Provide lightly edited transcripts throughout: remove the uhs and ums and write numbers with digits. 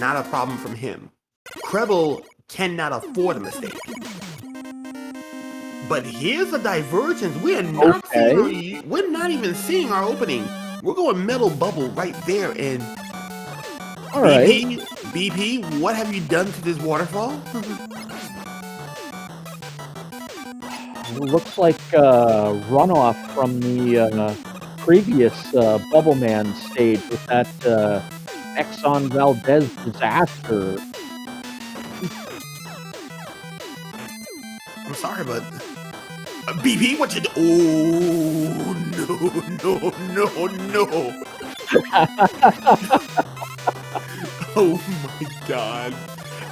not a problem from him. Kreble cannot afford a mistake. But here's a divergence. We're not even seeing our opening. We're going metal bubble right there. And All right. BP, what have you done to this waterfall? Looks like runoff from the previous Bubble Man stage with that Exxon Valdez disaster. I'm sorry, but BP, what you do? Oh, no. Oh my god.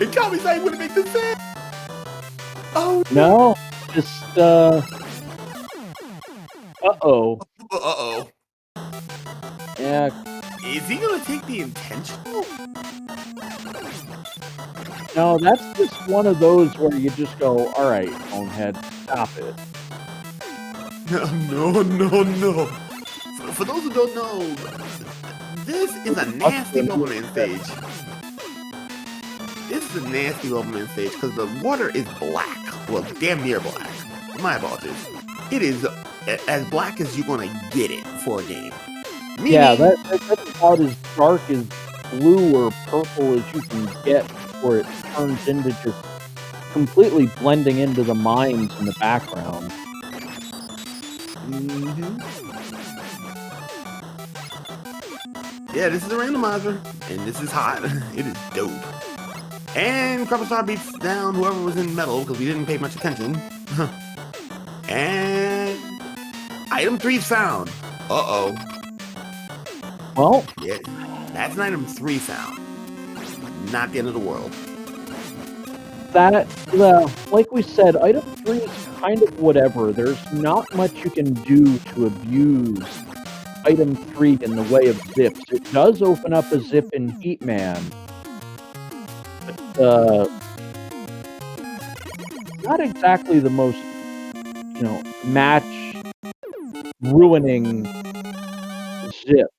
And Kammesennin wouldn't make this sense. Oh no. Just uh-oh. Yeah. Is he gonna take the intentional? No, that's just one of those where you just go, all right, bonehead, stop it. No. For those who don't know, this is a nasty Bubble Man stage. This is a nasty Bubble Man stage because the water is black. Well, damn near black. My apologies. It is as black as you're gonna get it for a game. Meaning, yeah, that's about as dark as blue or purple as you can get before it turns into just completely blending into the mines in the background. Yeah, this is a randomizer, and this is hot. It is dope. And CrebleStar beats down whoever was in metal because we didn't pay much attention. And item 3 is found. Uh-oh. Well, yeah, that's an item 3 found. Not the end of the world. That, like we said, item 3 is kind of whatever. There's not much you can do to abuse item 3 in the way of zips. It does open up a zip in Heatman, but not exactly the most, match ruining zip.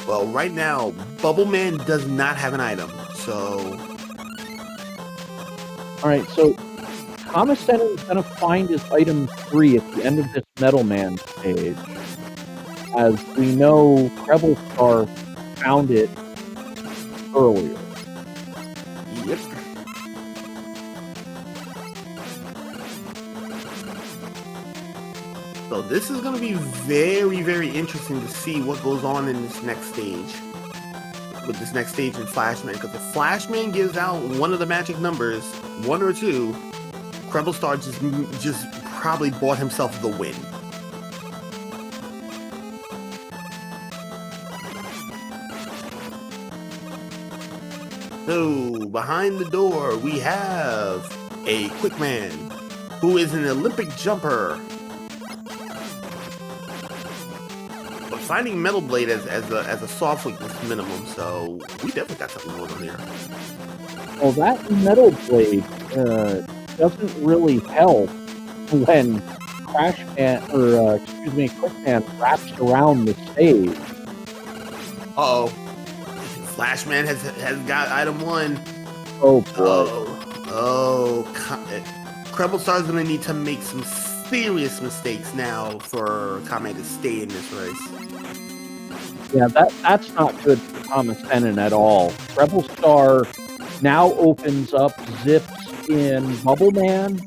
Well, right now, Bubble Man does not have an item, so... Alright, so Kammesennin is going to find his item 3 at the end of this Metal Man stage. As we know, CrebleStar found it earlier. Yep. So this is going to be very, very interesting to see what goes on in this next stage. With this next stage in Flashman. Because if Flashman gives out one of the magic numbers, 1 or 2, CrebleStar just probably bought himself the win. So, behind the door, we have a quick man who is an Olympic jumper. But finding Metal Blade as a soft weakness minimum, so we definitely got something going on here. Well, that Metal Blade doesn't really help when Quickman wraps around the stage. Uh-oh. Flashman has got item 1. Oh, boy. CrebleStar is going to need to make some serious mistakes now for Kame to stay in this race. Yeah, that's not good for Kammesennin at all. CrebleStar now opens up zips in Bubble Man,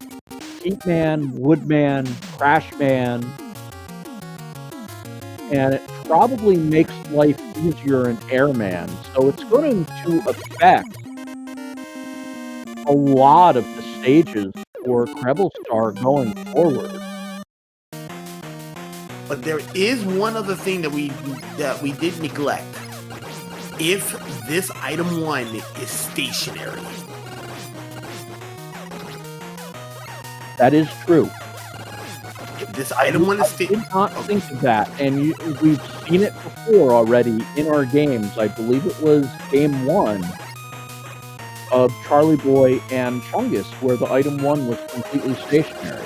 Heat Man, Wood Man, Crash Man, and it probably makes life easier in Airman. So it's going to affect a lot of the stages for CrebleStar going forward. But there is one other thing that we did neglect. If this item 1 is stationary. That is true. If this item 1 is stationary. I did not think of that, and we've seen it before already in our games. I believe it was game 1 of Charlie Boy and Chungus, where the item 1 was completely stationary.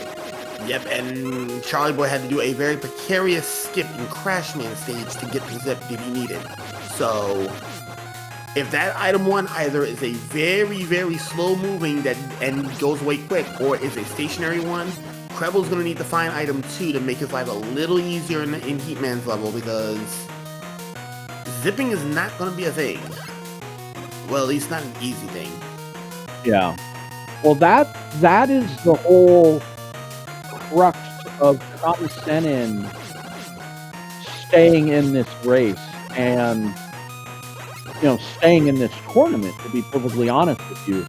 Yep, and Charlie Boy had to do a very precarious skip in Crash Man stage to get the zip that he needed. So, If that item 1 either is a very, very slow moving and goes away quick, or is a stationary one, Kreble's gonna need to find item 2 to make his life a little easier in Heatman's level, because zipping is not gonna be a thing. Well, at least not an easy thing. Yeah. Well, that is the whole crux of Kammesennin staying in this race and, staying in this tournament, to be perfectly honest with you.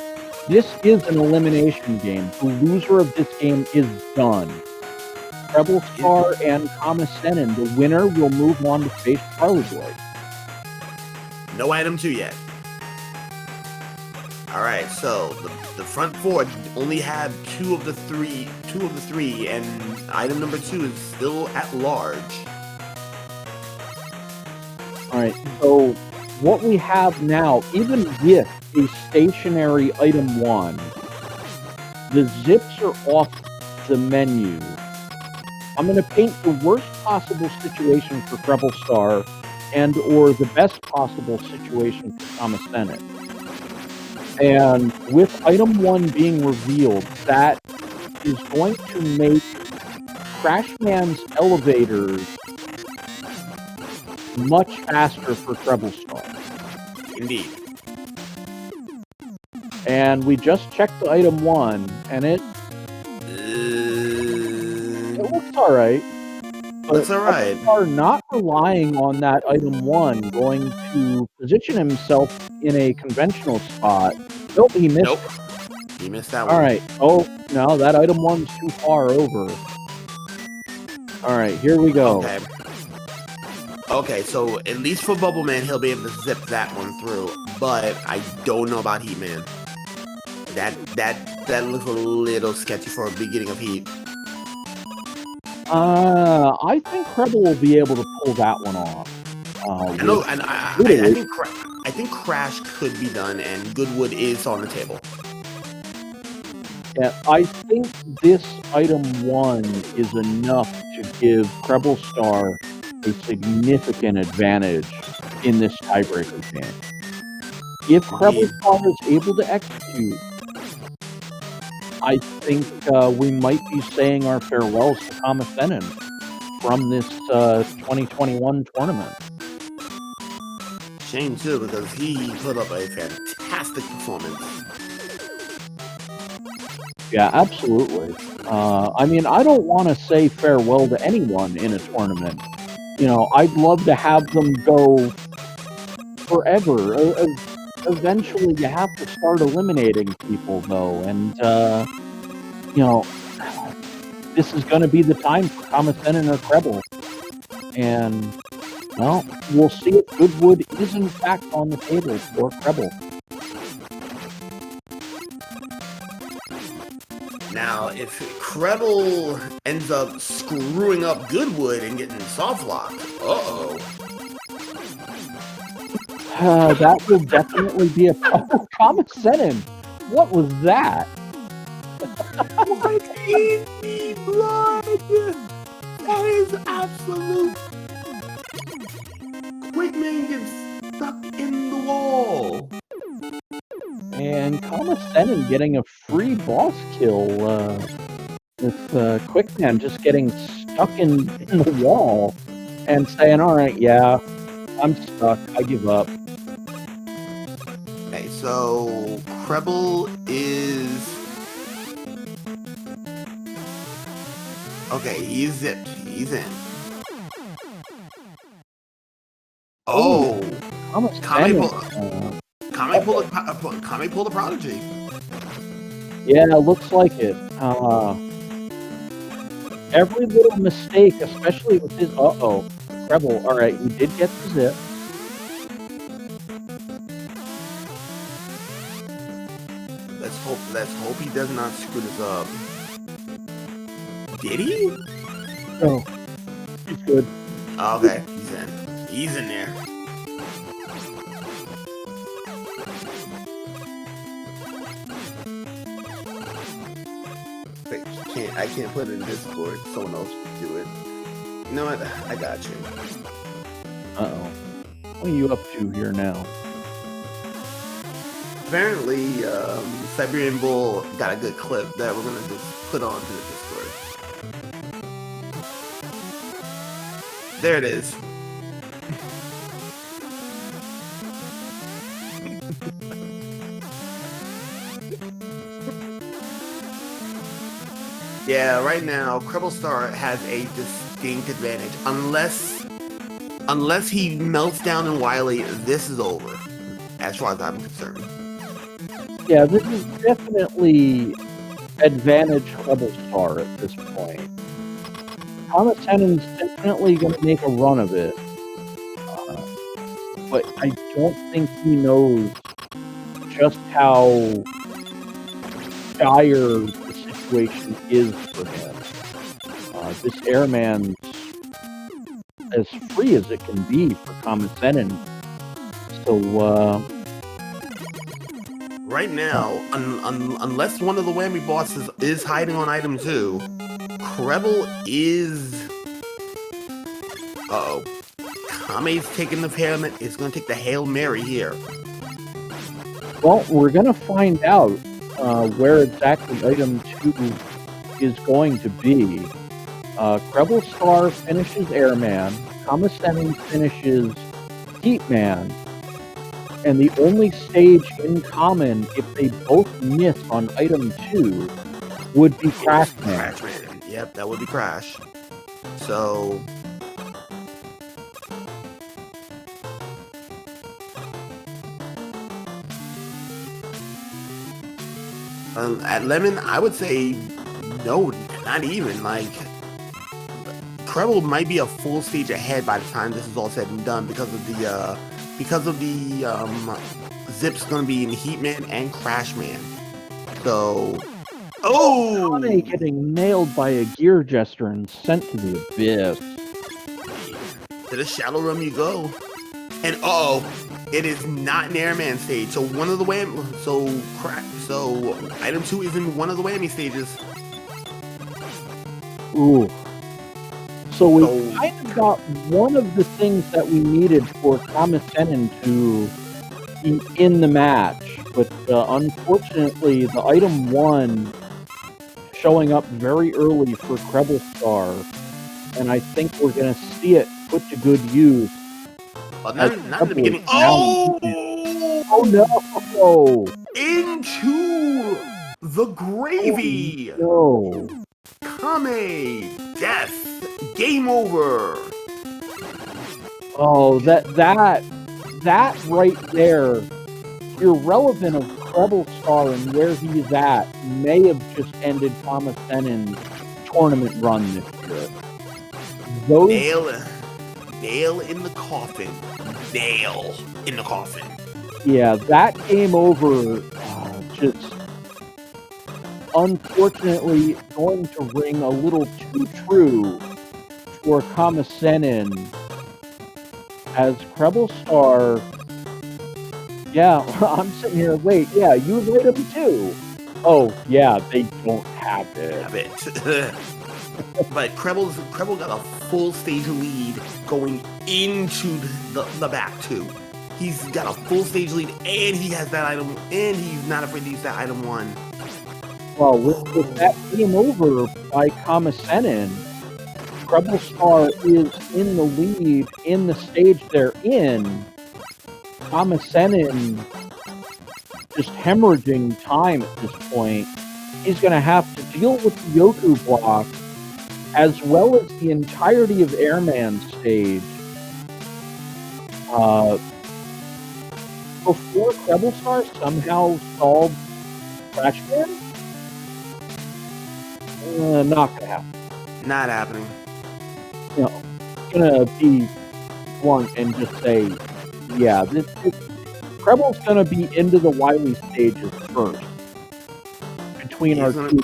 This is an elimination game. The loser of this game is done. CrebleStar and Kammesennin, the winner will move on to face Charlie. No item 2 yet. Alright, so the front 4 only have two of the three, and item number 2 is still at large. Alright, so what we have now, even with a stationary item 1, the zips are off the menu. I'm going to paint the worst possible situation for CrebleStar and or the best possible situation for Kammesennin. And with item 1 being revealed, that is going to make Crashman's elevators much faster for CrebleStar. Indeed. And we just checked the item 1, and it looks alright. Looks alright. Are not relying on that item 1 going to position himself in a conventional spot. Nope, he missed. Nope. He missed that one. Alright. Oh, no, that item 1's too far over. Alright, here we go. Okay, so at least for Bubble Man, he'll be able to zip that one through. But I don't know about Heat Man. That looks a little sketchy for a beginning of Heat. I think Kreble will be able to pull that one off. I think Crash could be done, and Goodwood is on the table. Yeah, I think this item 1 is enough to give CrebleStar a significant advantage in this tiebreaker game. If CrebleStar is able to execute, I think we might be saying our farewells to Kammesennin from this 2021 tournament. Shame too, because he put up a fantastic performance. Yeah, absolutely. I mean, I don't want to say farewell to anyone in a tournament. I'd love to have them go forever. Eventually, you have to start eliminating people, though, and this is going to be the time for Kammesennin or Kreble. And, well, we'll see if Goodwood is in fact on the table for Kreble. Now, if Kreble ends up screwing up Goodwood and getting soft locked, that will definitely be a problem. Kammesennin, what was that? What is the blood? That is absolute. Quickman gets stuck in the wall. And Kammesennin getting a free boss kill with Quickman just getting stuck in the wall and saying, alright, yeah, I'm stuck, I give up. Okay, so Kreble is... Okay, he's zipped. He's in. Oh! Kame pulled a prodigy. Yeah, looks like it. Every little mistake, especially with his... Kreble, alright, he did get the zip. Let's hope he does not screw this up. Did he? No. He's good. Okay, he's in. He's in there. I can't put it in Discord. Someone else do it. You know what? I got you. Uh-oh. What are you up to here now? Apparently, Siberian Bull got a good clip that we're gonna just put onto the Discord. There it is. Yeah, right now, CrebleStar has a distinct advantage. Unless he melts down in Wily, this is over, as far as I'm concerned. Yeah, this is definitely advantage CrebleStar at this point. Kamesennen's definitely going to make a run of it. But I don't think he knows just how dire the situation is for him. This airman's as free as it can be for Kammesennin. So, right now, unless one of the whammy bosses is hiding on item 2, Kreble is... Uh-oh. Kame's taking the Hail... It's going to take the Hail Mary here. Well, we're going to find out where exactly item 2 is going to be. CrebleStar finishes Airman, Kammesennin finishes Heatman, and the only stage in common, if they both miss on item 2, would be Crashman. Crashman. Yep, that would be Crash. So... at Lemon, I would say no, not even. Like, Kreble might be a full stage ahead by the time this is all said and done because of the Zip's gonna be in Heatman and Crashman. So, Kame getting nailed by a gear jester and sent to the abyss. To the shallow room you go. And it is not an airman stage. So one of the so item 2 is in one of the whammy stages. Ooh. So we kind of got one of the things that we needed for Kammesennin to be in the match, but unfortunately, the item 1 showing up very early for CrebleStar, and I think we're going to see it put to good use. But not in the beginning. Oh no! Into the gravy. Oh, no. Kame, death, game over. Oh, that right there, irrelevant of CrebleStar and where he's at, may have just ended Kamesennen's tournament run this year. Nail in the coffin. Nail in the coffin. Yeah, that game over just unfortunately going to ring a little too true for Kammesennin, as CrebleStar. Yeah, I'm sitting here. Wait, yeah, you rate them too. Oh, yeah, they don't have it. But Kreble got a full stage lead going into the back too. He's got a full stage lead, and he has that item, and he's not afraid to use that item 1. Well, with that game over by Kammesennin, CrebleStar is in the lead in the stage they're in. Kammesennin just hemorrhaging time at this point. He's going to have to deal with the Yoku block as well as the entirety of Airman stage. Before CrebleStar somehow solved Crashman? Not gonna happen. Not happening. You know, gonna be blunt and just say, yeah, Kreble's gonna be into the Wily stages first. Between our two.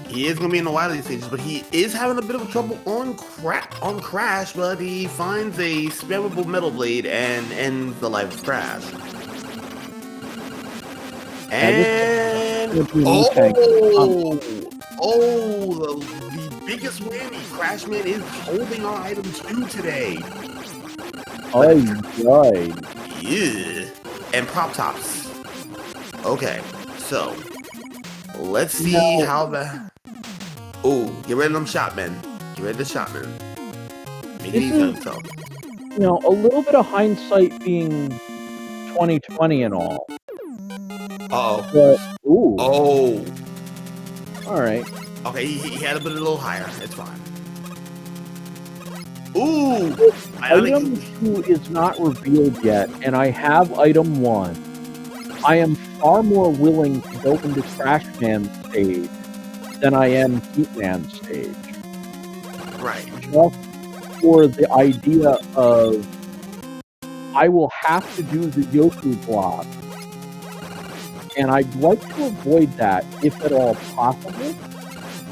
He is going to be in the Wily stages, but he is having a bit of trouble on Crash, but he finds a spammable Metal Blade and ends the life of Crash. And... the biggest whammy. Crashman is holding our item 2 today. Oh, right. Yeah. and prop tops. Okay, so let's see No. how the. Oh, get rid of them shotmen. Get rid of the shotmen. Make it This easy on is, yourself. you know, a little bit of hindsight being 2020 and all. Uh-oh. But, ooh, Oh. all right. Okay, he had to put it a little higher. It's fine. Ooh. Item 2 is not revealed yet, and I have item 1. I am far more willing to go into Crash Man stage than I am Heat Man stage. Right. Just for the idea of I will have to do the Yoku block, and I'd like to avoid that if at all possible.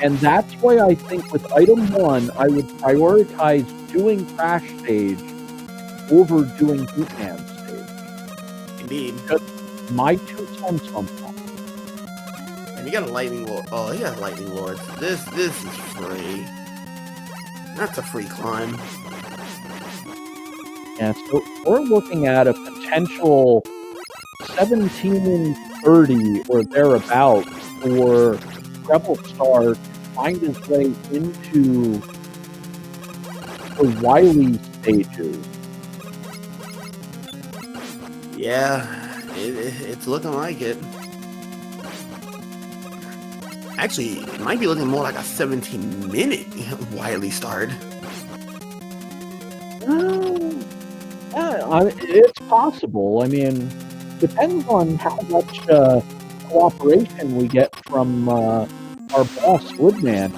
And that's why I think with item 1, I would prioritize doing Crash stage over doing Heat Man stage. Indeed. Just my 2 cents on that. And you got a lightning lord. Oh, he has lightning lords. This is free. That's a free climb. Yeah, so we're looking at a potential 17-30 or thereabouts for CrebleStar to find his way into the Wily stages. Yeah, it's looking like it. Actually, it might be looking more like a 17-minute Wily start. It's possible. I mean, depends on how much cooperation we get from our boss Woodman.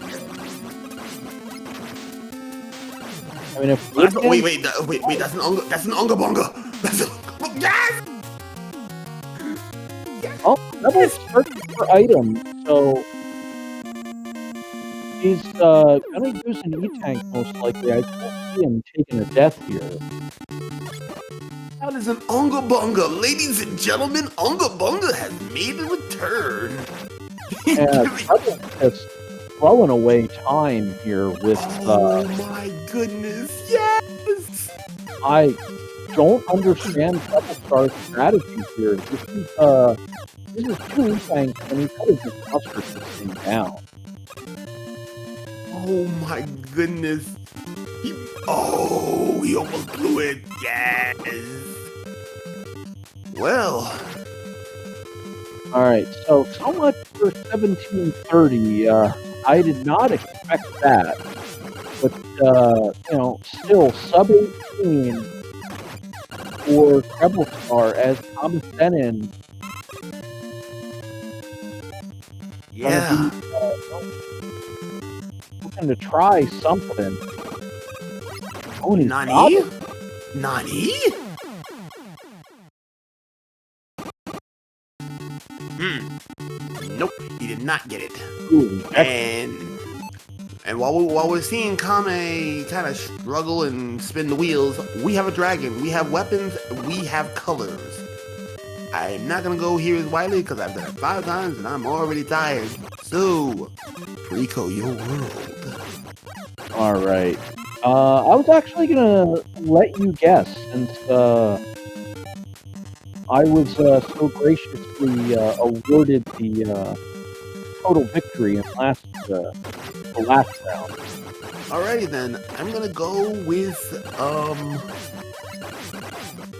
I mean, if Woodman, Wait, that's an unga bunga. That's a yes. oh, Rebel's searching for items, so he's gonna use an E-tank most likely. I don't see him taking a death here. That is an unga bunga, ladies and gentlemen. Unga bunga has made a return. Yeah, Rebel's just throwing away time here with. Oh my goodness! Yes. I don't understand CrebleStar's strategy here. This is 2 E-tanks, and he could have just clustered this thing down. Oh my goodness! He almost blew it. Yes. Well. All right, so much for 1730. I did not expect that, but you know, still sub 18 for CrebleStar as Kammesennin. Yeah. Looking to try something. Oh, and he's got Nani? it. Nani? Nope, he did not get it. Ooh, And while we're seeing Kame kind of struggle and spin the wheels, we have a dragon, we have weapons, we have colors. I'm not gonna go here as Wily because I've done it 5 times and I'm already tired. So, Rico, your world. all right. I was actually gonna let you guess since I was so graciously awarded the total victory in the last round. Alrighty then, I'm gonna go with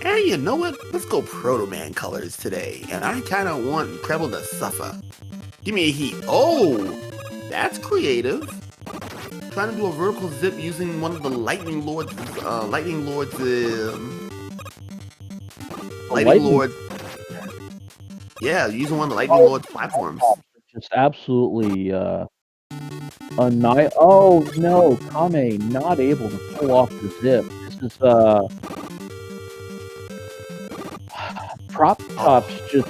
hey, you know what? Let's go Proto Man colors today. And I kinda want Preble to suffer. Give me a heat. Oh, that's creative. Trying to do a vertical zip using one of the Lightning Lord's yeah, using one of the Lightning Lord's platforms. Just absolutely oh no, Kame not able to pull off the zip. This is prop tops just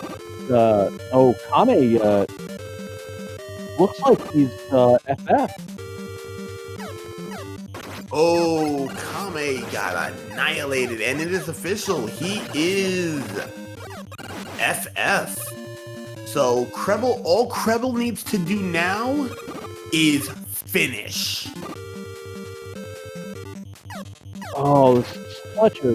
Kame looks like he's FF. Oh, Kame got annihilated, and it is official. He is FF. So all Kreble needs to do now is finish. Oh, this is such a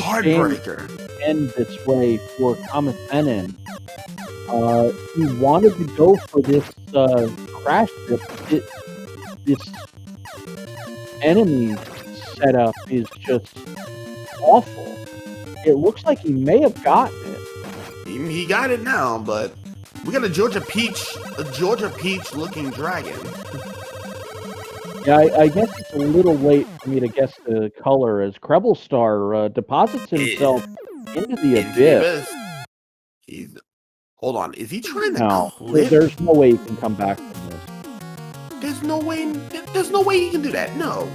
Heartbreaker. end this way for Kammesennin. He wanted to go for this crash dip. This enemy setup is just awful. It looks like he may have gotten it. He got it now, but we got a Georgia Peach looking dragon. Yeah, I guess it's a little late for me to guess the color as CrebleStar deposits himself into the abyss. Hold on, is he trying to No, clip? there's no way he can come back from this. There's no way he can do that. No,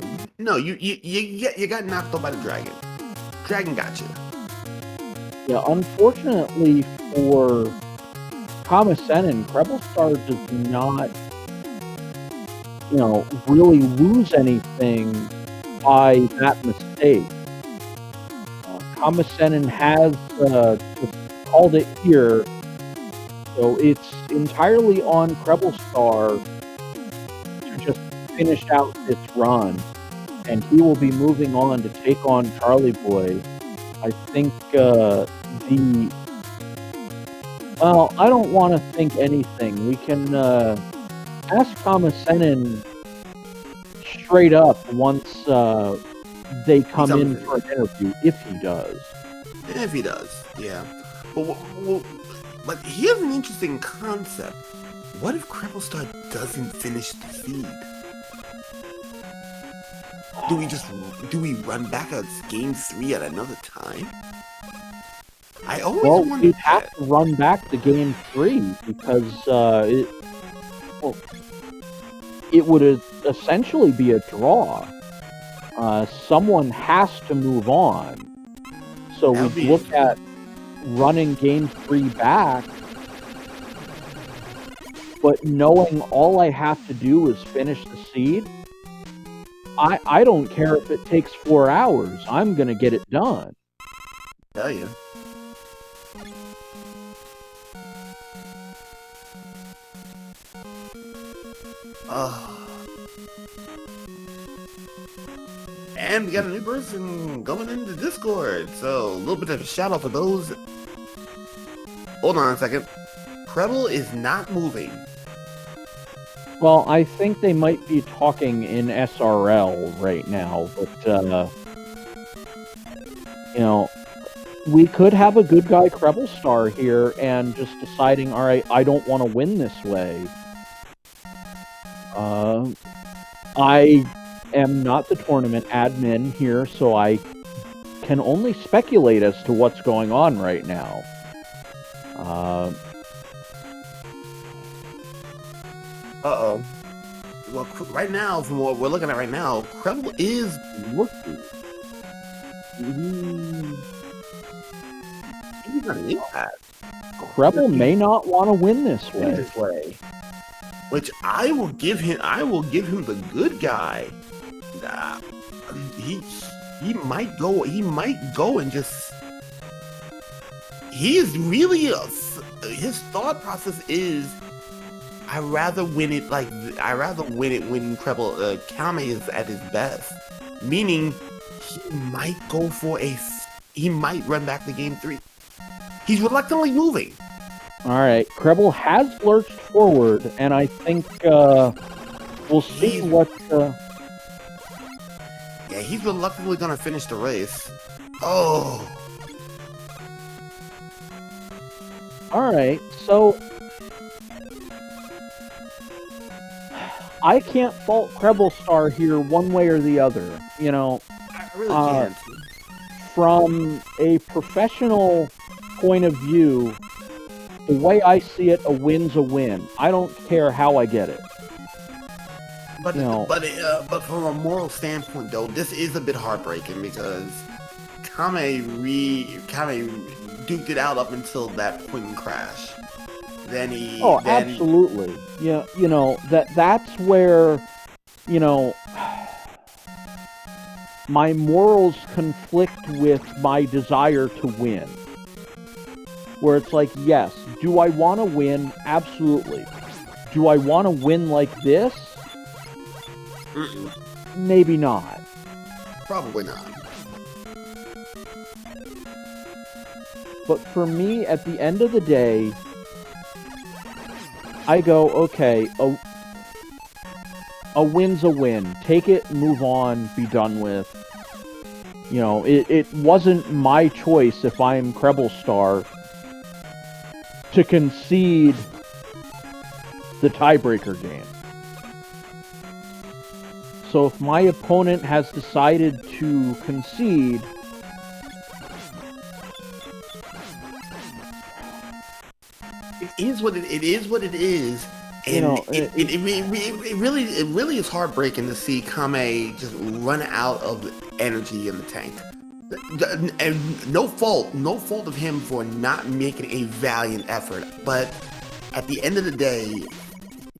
you got knocked out by the dragon. Dragon got you. Yeah, unfortunately for Kammesennin, CrebleStar does not, really lose anything by that mistake. Kammesennin has just called it here, so it's entirely on CrebleStar to just finish out this run, and he will be moving on to take on Charlie Boy. I think well, I don't want to think anything. We can ask Kammesennin straight up once they come in for an interview, if he does. If he does, yeah. But he has an interesting concept. What if CrebleStar doesn't finish the feed? Do we run back a game 3 at another time? I always wondered we'd have to run back to game 3 because it would essentially be a draw. Someone has to move on. So we look at running game 3 back, but knowing all I have to do is finish the seed, I don't care if it takes 4 hours. I'm going to get it done. Tell you. And we got a new person going into Discord, so a little bit of a shout out for those. Hold on a second. Preble is not moving. Well, I think they might be talking in SRL right now, but, we could have a good guy CrebleStar here and just deciding, alright, I don't want to win this way. I am not the tournament admin here, so I can only speculate as to what's going on right now. Uh-oh. Well, right now, from what we're looking at right now, Kreble is looking. He's not an impact. Kreble may not want to win this way. Which I will give him the good guy. He might go and just. He is really his thought process is. I rather win it when Kreble Kame is at his best. Meaning, he might run back to game 3. He's reluctantly moving. Alright, Kreble has lurched forward, and I think we'll see what... Yeah, he's reluctantly gonna finish the race. Oh! Alright, so... I can't fault CrebleStar here one way or the other, I really can't. From a professional point of view, the way I see it, a win's a win. I don't care how I get it. But from a moral standpoint, though, this is a bit heartbreaking because Kame duked it out up until that point in Crash. Absolutely. Yeah, that's where, my morals conflict with my desire to win. Where it's like, yes, do I want to win? Absolutely. Do I want to win like this? Maybe not. Probably not. But for me, at the end of the day, I go, okay, a win's a win. Take it, move on, be done with. You know, it wasn't my choice if I'm CrebleStar to concede the tiebreaker game. So if my opponent has decided to concede, it is what it is. And you know, it really is heartbreaking to see Kame just run out of energy in the tank. And no fault of him for not making a valiant effort. But at the end of the day,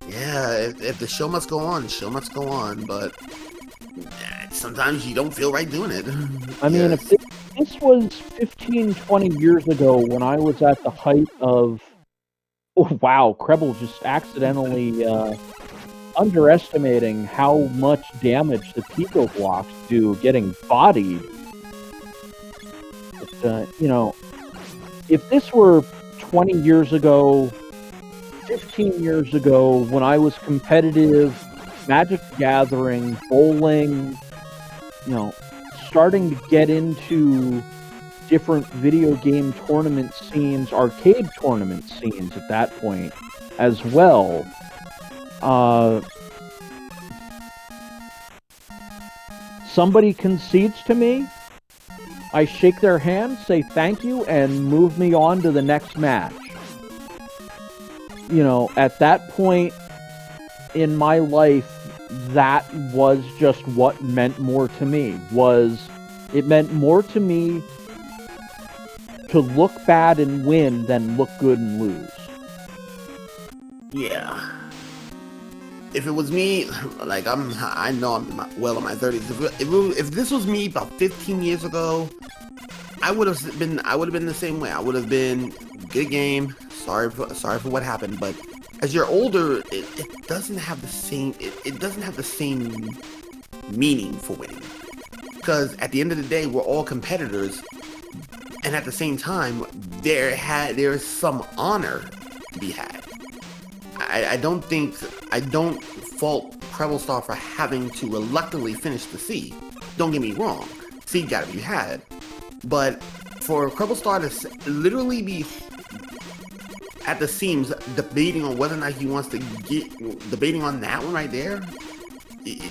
yeah, if the show must go on, the show must go on. But sometimes you don't feel right doing it. I mean, if this was 15, 20 years ago when I was at the height of... Oh, wow, Kreble just accidentally underestimating how much damage the Pico blocks do getting bodied. But, you know, if this were 20 years ago, 15 years ago, when I was competitive, Magic the Gathering, bowling, you know, starting to get into different video game tournament scenes, arcade tournament scenes at that point as well. Somebody concedes to me, I shake their hand, say thank you, and move me on to the next match. You know, at that point in my life, that was just what meant more to me. It meant more to me to look bad and win than look good and lose. Yeah. If it was me, like I know I'm well in my 30s. If this was me about 15 years ago, I would have been the same way. I would have been good game. Sorry for what happened, but as you're older, it doesn't have the same. It doesn't have the same meaning for winning, because at the end of the day, we're all competitors. And at the same time, there's some honor to be had. I don't fault CrebleStar for having to reluctantly finish the C. Don't get me wrong, C gotta be had. But for CrebleStar to literally be at the seams debating on whether or not he wants to debating on that one right there,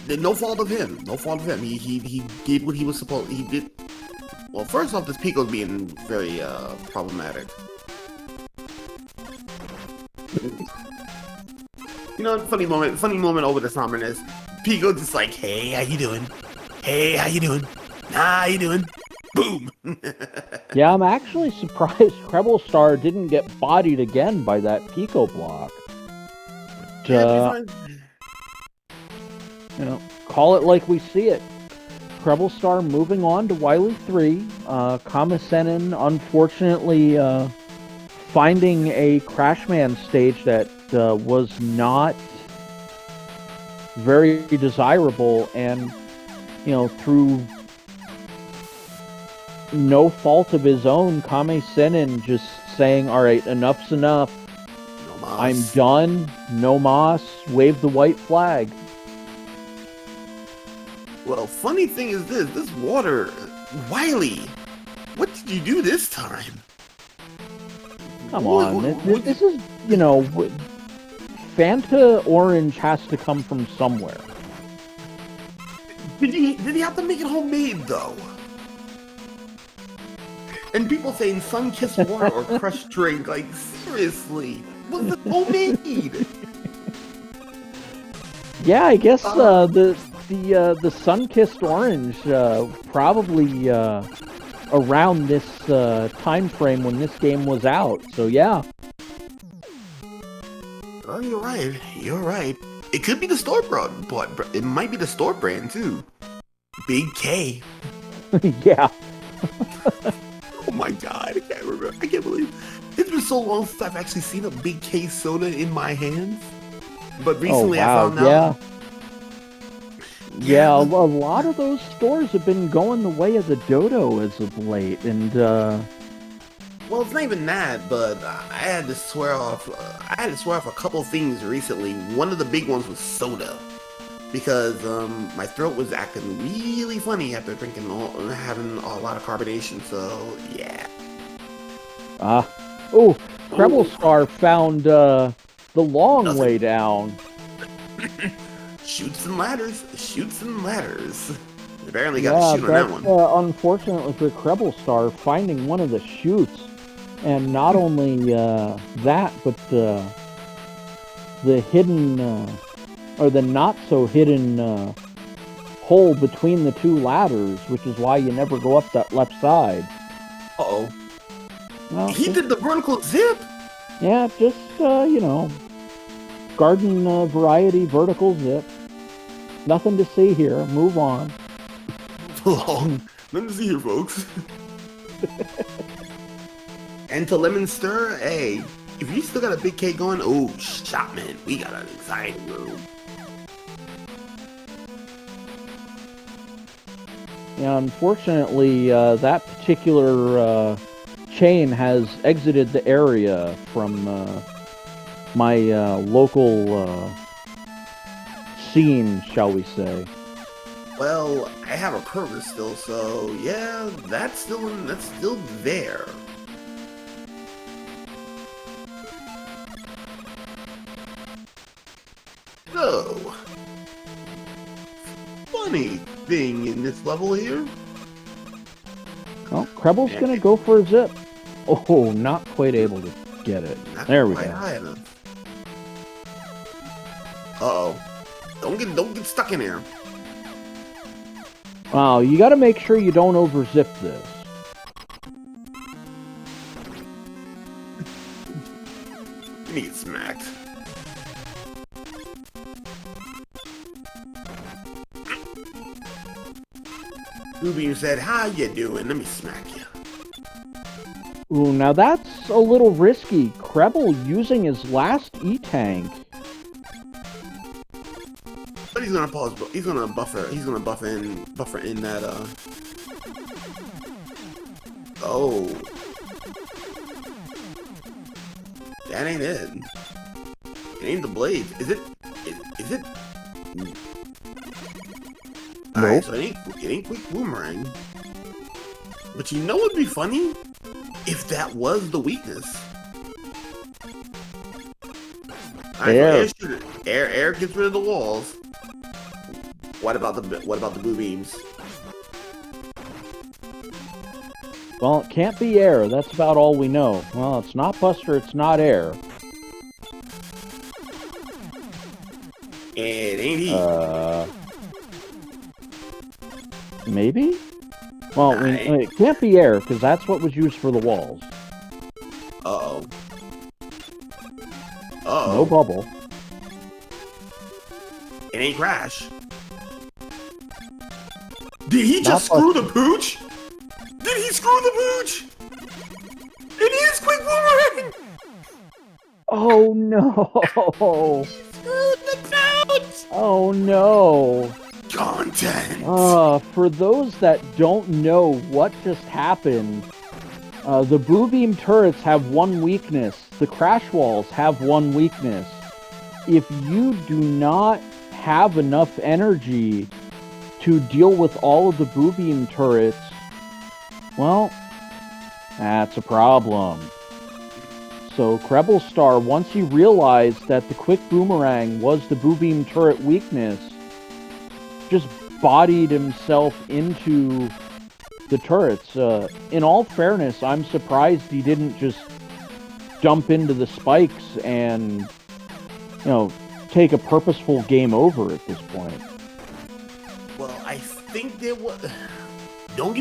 no fault of him. No fault of him. He did what he was supposed. He did. Well, first off, this Pico's being very problematic. You know, funny moment over the summer is Pico just like, hey, how you doing? Hey, how you doing? Nah, how you doing? Boom. Yeah, I'm actually surprised CrebleStar didn't get bodied again by that Pico block. But, you know, call it like we see it. CrebleStar moving on to Wily 3. Kammesennin, unfortunately, finding a Crashman stage that was not very desirable, and, you know, through no fault of his own, Kammesennin just saying, alright, enough's enough. No mas. I'm done. No mas. Wave the white flag. Well, funny thing is this water, Wily, what did you do this time? Come on, this is, you know, Fanta Orange has to come from somewhere. Did he have to make it homemade though? And people saying sun-kissed water or crushed drink, like seriously, was it homemade? Yeah, I guess the sun-kissed orange probably around this time frame when this game was out. So yeah. Oh, you're right. It could be the store brand, but it might be the store brand too. Big K. Yeah. Oh my god, I can't remember. I can't believe it's been so long since I've actually seen a Big K soda in my hands. But recently I found out. Yeah, a lot of those stores have been going the way of the dodo as of late, and Well, it's not even that, but I had to swear off. I had to swear off a couple things recently. One of the big ones was soda, because my throat was acting really funny after having a lot of carbonation. So yeah. Oh, CrebleStar found the long Nothing. way down. Shoots and ladders. Shoots and ladders. Apparently got to shoot on that one. Unfortunately for CrebleStar, finding one of the chutes, and not only that, but the hidden or the not so hidden hole between the two ladders, which is why you never go up that left side. Uh-oh. Well, He did the vertical zip? Yeah, just, you know, garden variety vertical zip. Nothing to see here. Move on. Long. Nothing to see here, folks. And to Lemon Stir, hey, if you still got a big cake going, oh, Shopman, we got an exciting room. Yeah, unfortunately, that particular chain has exited the area from my local scene, shall we say. Well, I have a Kroger still, so yeah, that's still there. So, funny thing in this level here. Well, Kreble's gonna go for a zip. Oh, not quite able to get it. There we go. High enough. Uh-oh. Don't get stuck in here. Wow, you gotta make sure you don't over-zip this. Let me get smacked. Ruby said, how you doing? Let me smack you. Ooh, now that's a little risky. Kreble using his last E-Tank. But he's gonna pause, he's gonna buffer in that, oh. That ain't it. It ain't the blade. Is it? Nope. Alright, so it ain't quick boomerang. But you know what'd be funny? If that was the weakness. Air. Air gets rid of the walls. What about the blue beams? Well, it can't be air. That's about all we know. Well, it's not Buster, it's not air. It ain't heat. Maybe? Well, it can't be air, because that's what was used for the walls. Uh-oh. No bubble. It ain't Crash. Did he just screw the pooch? Did he screw the pooch? It is quick boomerang! Oh no! Screwed the pooch! Oh no! Content! For those that don't know what just happened, the Boo Beam turrets have one weakness. The Crash Walls have one weakness. If you do not have enough energy to deal with all of the Boo Beam turrets, well, that's a problem. So CrebleStar, once he realized that the Quick Boomerang was the Boo Beam turret weakness, just bodied himself into the turrets. In all fairness, I'm surprised he didn't just jump into the spikes and, you know, take a purposeful game over at this point. Well, I think there was... Don't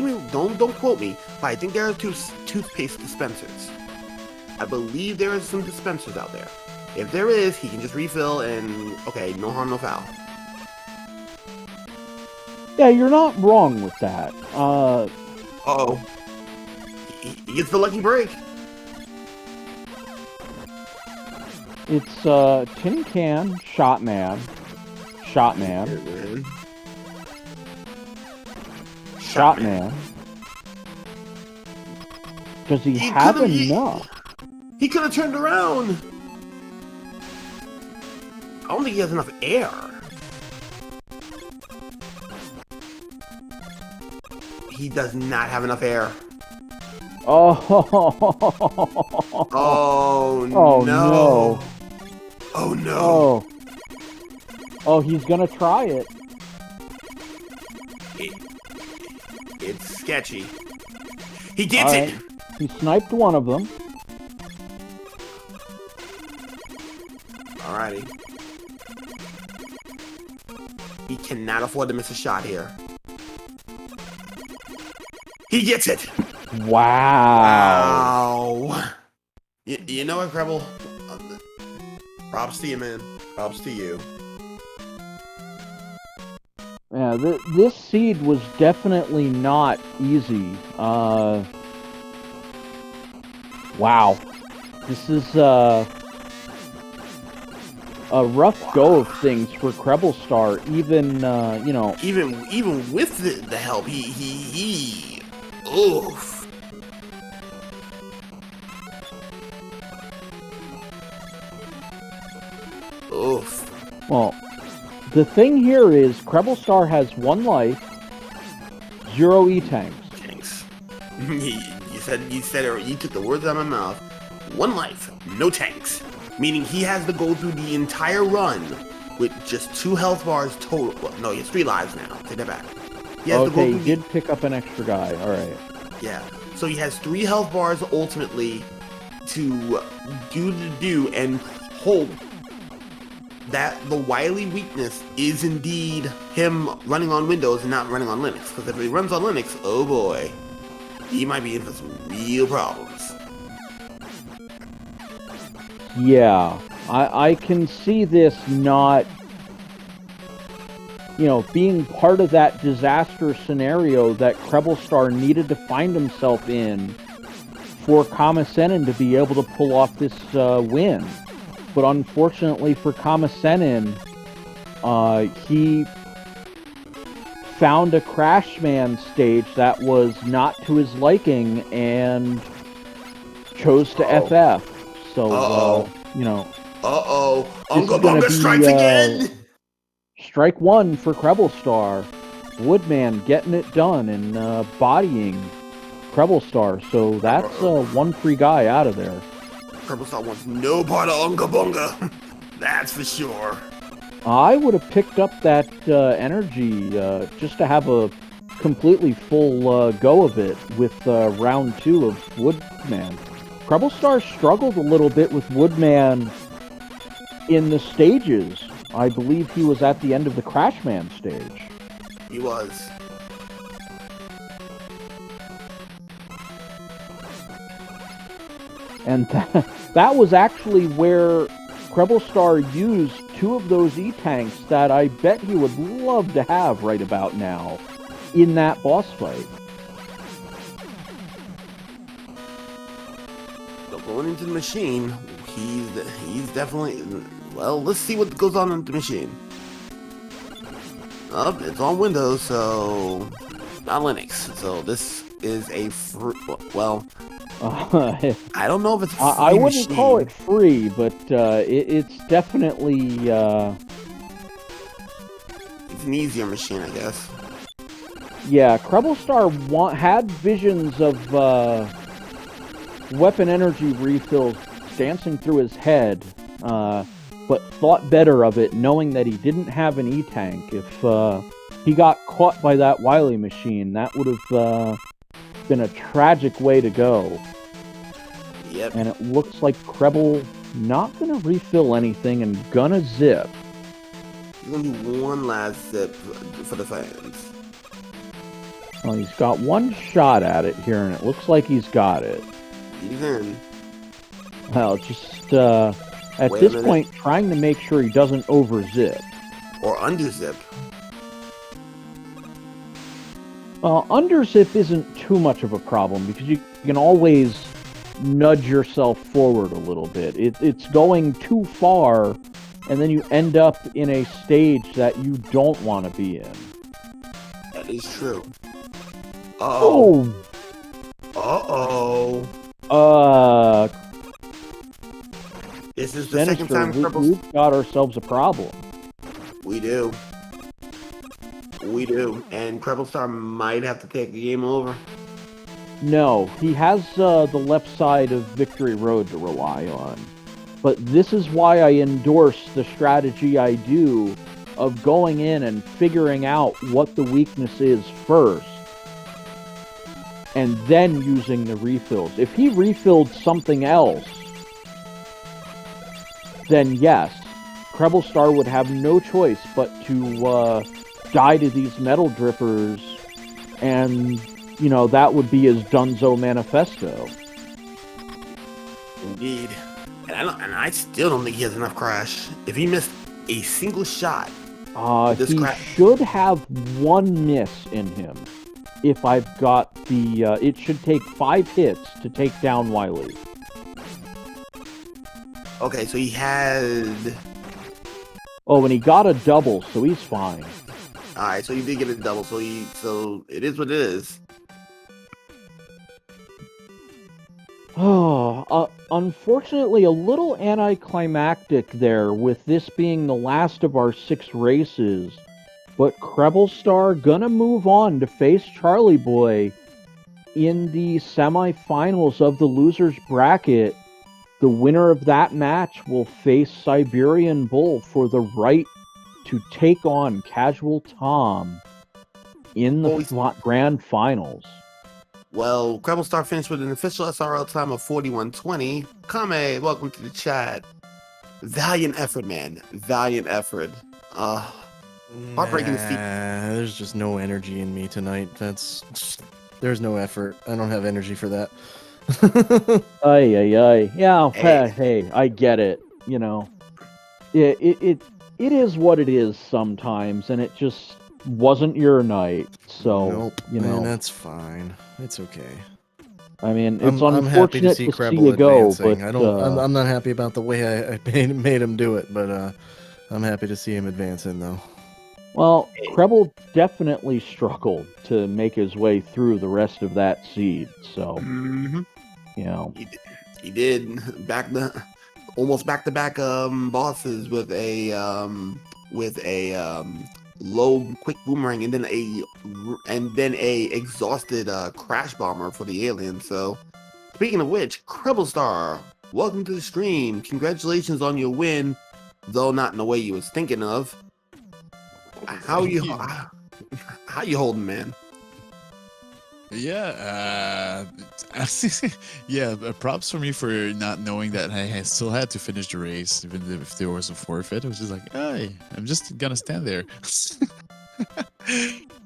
quote me, but I think there are two toothpaste dispensers. I believe there is some dispensers out there. If there is, he can just refill and, okay, no harm, no foul. Yeah, you're not wrong with that. Uh-oh. He gets the lucky break. It's, Tin Can, Shotman. Shotman. Does he have enough? He could have turned around. I don't think he has enough air. He does not have enough air. Oh. Oh no. Oh no. Oh no. Oh. Oh, he's gonna try it. It's sketchy. He gets it. He sniped one of them. Alrighty. He cannot afford to miss a shot here. He gets it. Wow. Wow. You know what, Kreble? Props to you, man. Props to you. Yeah, this seed was definitely not easy. Wow. This is a rough go of things for CrebleStar. Even you know, even with the help, he oof. Oof. Well, the thing here is CrebleStar has 1 life, 0 E-tanks. Tanks. you said it. You took the words out of my mouth. 1 life, no tanks. Meaning he has to go through the entire run with just 2 health bars total. Well, no, he has 3 lives now. Take that back. He has to go through he did pick up an extra guy. All right. Yeah. So he has 3 health bars ultimately to do and hope that the Wily weakness is indeed him running on Windows and not running on Linux. Because if he runs on Linux, oh boy, he might be in for some real problems. Yeah, I can see this not, you know, being part of that disaster scenario that CrebleStar needed to find himself in for Kammesennin to be able to pull off this win. But unfortunately for Kammesennin, he found a Crashman stage that was not to his liking and chose to FF. So, you know. Unga Bunga strikes again! Strike 1 for CrebleStar. Woodman getting it done and bodying CrebleStar. So that's 1 free guy out of there. CrebleStar wants no part of Unga Bunga. That's for sure. I would have picked up that energy just to have a completely full go of it with round 2 of Woodman. CrebleStar struggled a little bit with Woodman in the stages. I believe he was at the end of the Crashman stage. He was. And that was actually where CrebleStar used 2 of those E-tanks that I bet he would love to have right about now in that boss fight. So going into the machine, he's definitely... Well, let's see what goes on in the machine. Oh, it's on Windows, so... Not Linux. So this is a well... I don't know if it's a free I wouldn't machine. call it free, but it's definitely... It's an easier machine, I guess. Yeah, CrebleStar had visions of weapon energy refills dancing through his head, but thought better of it, knowing that he didn't have an E-tank. If he got caught by that Wily machine, that would have been a tragic way to go. Yep. And it looks like Kreble not gonna refill anything and gonna zip. He's gonna do one last zip for the fans. Well, he's got 1 shot at it here, and it looks like he's got it. He's in. Well, just at this point, trying to make sure he doesn't over-zip. Or under-zip. Well, under-zip isn't too much of a problem, because you can always nudge yourself forward a little bit. It's going too far, and then you end up in a stage that you don't want to be in. That is true. Oh! Uh-oh. This is the second Sinister, time we've got ourselves a problem. We do. We do. And CrebleStar might have to take the game over. No, he has the left side of Victory Road to rely on. But this is why I endorse the strategy I do of going in and figuring out what the weakness is first, and then using the refills. If he refilled something else, then yes, CrebleStar would have no choice but to die to these metal drippers, and, you know, that would be his Dunzo manifesto. Indeed. And I still don't think he has enough crash. If he missed a single shot, he should have one miss in him. If I've got the, it should take 5 hits to take down Wily. Okay, so he had... Oh, and he got a double, so he's fine. Alright, so he did get a double, so it is what it is. Oh, unfortunately, a little anticlimactic there with this being the last of our 6 races. But CrebleStar gonna move on to face Charlie Boy in the semifinals of the losers bracket. The winner of that match will face Siberian Bull for the right to take on Casual Tom in the grand finals. Well, CrebleStar finished with an official SRL time of 41:20. Kame, welcome to the chat. Valiant effort, man. Valiant effort. Heartbreaking to see. There's just no energy in me tonight. There's no effort. I don't have energy for that. Ay. Yeah, hey, I get it. You know, it is what it is sometimes, and it just wasn't your night. So, nope, you know, man, that's fine. It's okay. I mean, it's I'm happy to see Kreble you go, advancing. but I'm not happy about the way I made him do it, but I'm happy to see him advancing, though. Well, Kreble definitely struggled to make his way through the rest of that seed. So, you know, he did almost back-to-back bosses with a low quick boomerang and then a exhausted crash bomber for the alien. So speaking of which, CrebleStar, welcome to the stream. Congratulations on your win, though not in the way you was thinking of. How you holding, man? Yeah, yeah. Props for me for not knowing that I still had to finish the race, even if there was a forfeit. I was just like, hey, I'm just gonna stand there.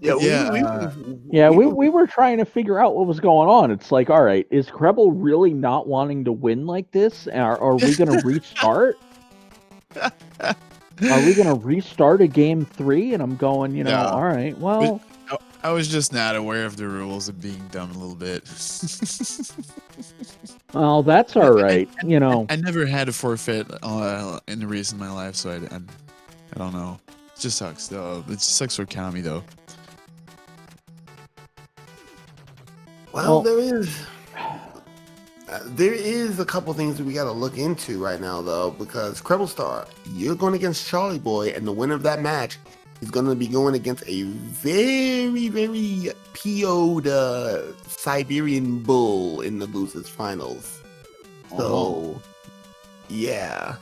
We were trying to figure out what was going on. It's like, all right, is Kreble really not wanting to win like this? Are we gonna restart? Are we gonna restart a game 3? And I'm going, you know, all right, well. I was just not aware of the rules of being dumb a little bit. Well, that's all right. You know, I never had a forfeit in the race in my life, so I don't know. It just sucks, though. It just sucks for Kami, though. Well, there is a couple things that we got to look into right now, though, because CrebleStar, you're going against Charlie Boy, and the winner of that match is going to be going against a very, very PO'd Siberian Bull in the losers finals. So, yeah.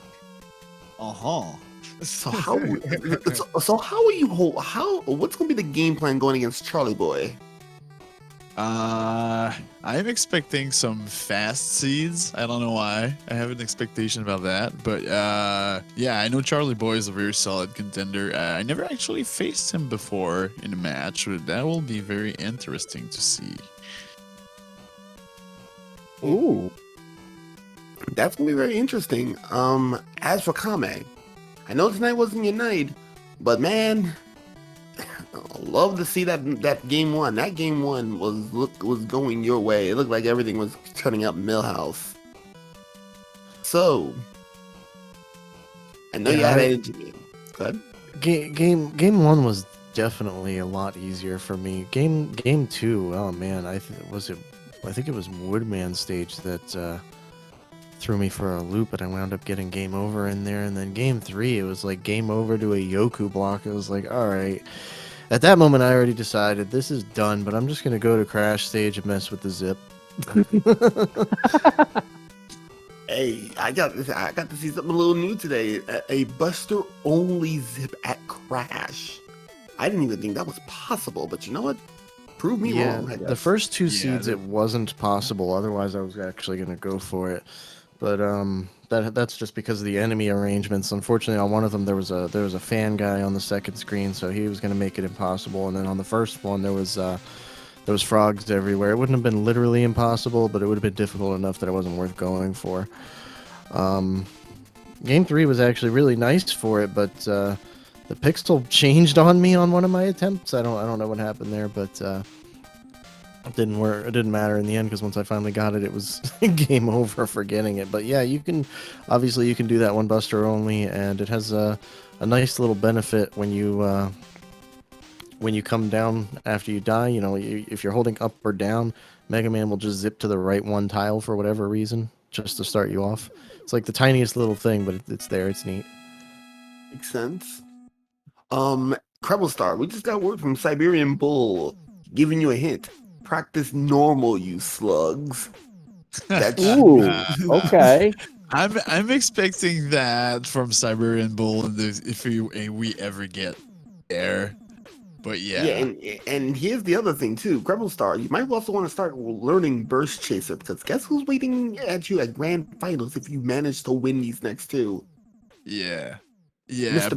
So how are you? What's going to be the game plan going against Charlie Boy? I'm expecting some fast seeds. I don't know why. I have an expectation about that. But yeah, I know Charlie Boy is a very solid contender. I never actually faced him before in a match. That will be very interesting to see. Ooh. That's going to be very interesting. As for Kame, I know tonight wasn't your night, but man, I love to see that game 1. That game 1 was going your way. It looked like everything was turning up Millhouse. So, I know you had energy. Go ahead. Game 1 was definitely a lot easier for me. Game 2, oh man, was it I think it was Woodman stage that threw me for a loop, and I wound up getting game over in there. And then game 3, it was like game over to a Yoku block. It was like, all right. At that moment, I already decided this is done, but I'm just gonna go to crash stage and mess with the zip. Hey, I got to see something a little new today. A Buster only zip at Crash. I didn't even think that was possible, but you know what? Prove me Yeah, wrong. I the guess. first 2 Yeah, seeds it wasn't possible. Otherwise, I was actually gonna go for it. But that's just because of the enemy arrangements. Unfortunately, on one of them there was a fan guy on the second screen, so he was gonna make it impossible. And then on the first one there was frogs everywhere. It wouldn't have been literally impossible, but it would have been difficult enough that it wasn't worth going for. Game 3 was actually really nice for it, but the pixel changed on me on one of my attempts. I don't know what happened there, but it didn't work. It didn't matter in the end because once I finally got it, it was game over for getting it. But yeah, you can do that one Buster only, and it has a nice little benefit when you come down after you die. You know, if you're holding up or down, Mega Man will just zip to the right one tile for whatever reason, just to start you off. It's like the tiniest little thing, but it's there. It's neat. Makes sense. CrebleStar, we just got word from Siberian Bull giving you a hint. Practice normal, you slugs. That's Ooh, okay. I'm expecting that from Siberian Bull if we ever get there. But yeah. and here's the other thing too, CrebleStar, you might also want to start learning Burst Chaser, because guess who's waiting at you at Grand Finals if you manage to win these next 2? Yeah. Mr.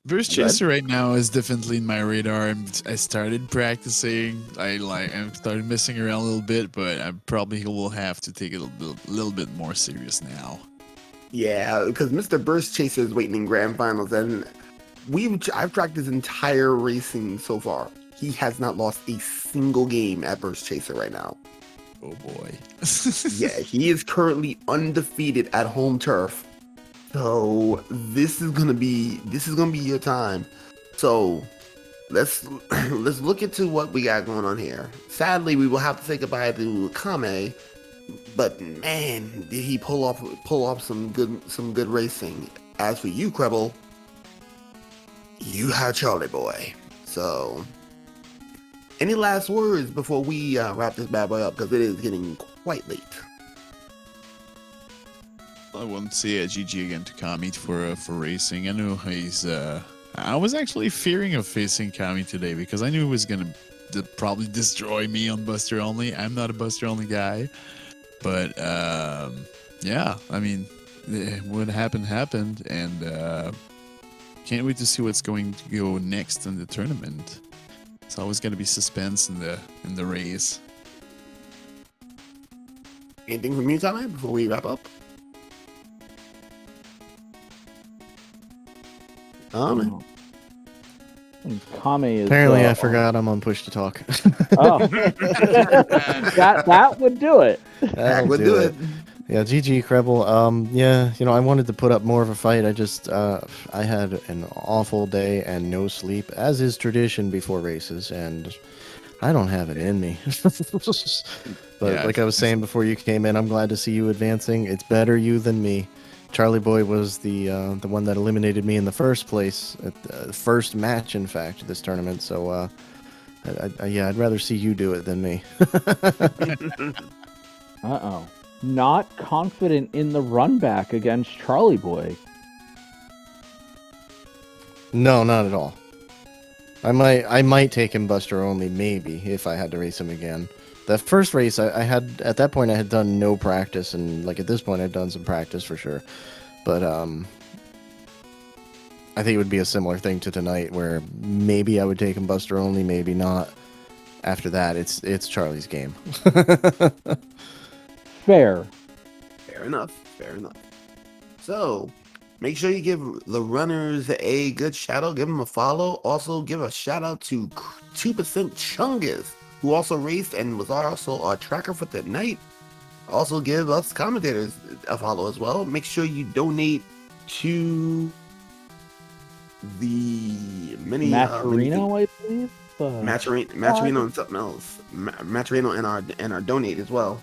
Burst Chaser right now is definitely in my radar. I started practicing. I started messing around a little bit, but I probably will have to take it a little bit more serious now. Yeah, because Mr. Burst Chaser is waiting in Grand Finals, and I've tracked his entire racing so far. He has not lost a single game at Burst Chaser right now. Oh boy. Yeah, he is currently undefeated at home turf. So this is gonna be your time. So let's look into what we got going on here. Sadly, we will have to say goodbye to Kame, but man, did he pull off some good racing. As for you, Kreble, you have Charlie Boy. So, any last words before we wrap this bad boy up, because it is getting quite late. I want to say GG again to Kami for racing. I know he's. I was actually fearing of facing Kami today because I knew he was gonna probably destroy me on Buster Only. I'm not a Buster Only guy, but yeah. I mean, what happened, and can't wait to see what's going to go next in the tournament. It's always gonna be suspense in the race. Anything from you, Kame, before we wrap up? Kame is Apparently, I forgot I'm on push to talk. Oh, that would do it. That would do it. Yeah, GG Kreble. Yeah, I wanted to put up more of a fight. I just I had an awful day and no sleep, as is tradition before races, and I don't have it in me. But Yeah, like I was saying before you came in, I'm glad to see you advancing. It's better you than me. Charlie Boy was the one that eliminated me in the first place at the first match, in fact, this tournament. So I'd rather see you do it than me. Uh-oh. Not confident in the run back against Charlie Boy. No, not at all. I might take him Buster Only, maybe, if I had to race him again. The first race, I had, at that point, I had done no practice, and like at this point, I'd done some practice for sure. But I think it would be a similar thing to tonight, where maybe I would take him Buster Only, maybe not. After that, it's Charlie's game. Fair. Fair enough. So, make sure you give the runners a good shout out. Give them a follow. Also, give a shout out to 2% Chungus, who also raced and was also our tracker for the night. Also, give us commentators a follow as well. Make sure you donate to the many Maturino, I believe. Maturino and something else. Maturino and our donate as well.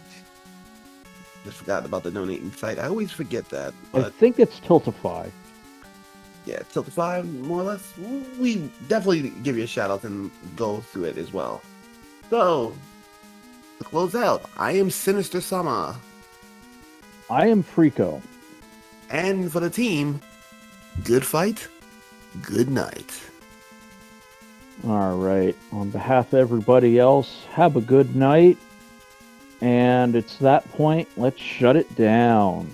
Just forgot about the donating site. I always forget that. I But think it's Tiltify. yeah, Tiltify, more or less. We definitely give you a shout out and go through it as well. So, to close out, I am Sinister Sama. I am Frico. And for the team, good fight, good night. All right. On behalf of everybody else, have a good night. And it's that point. Let's shut it down.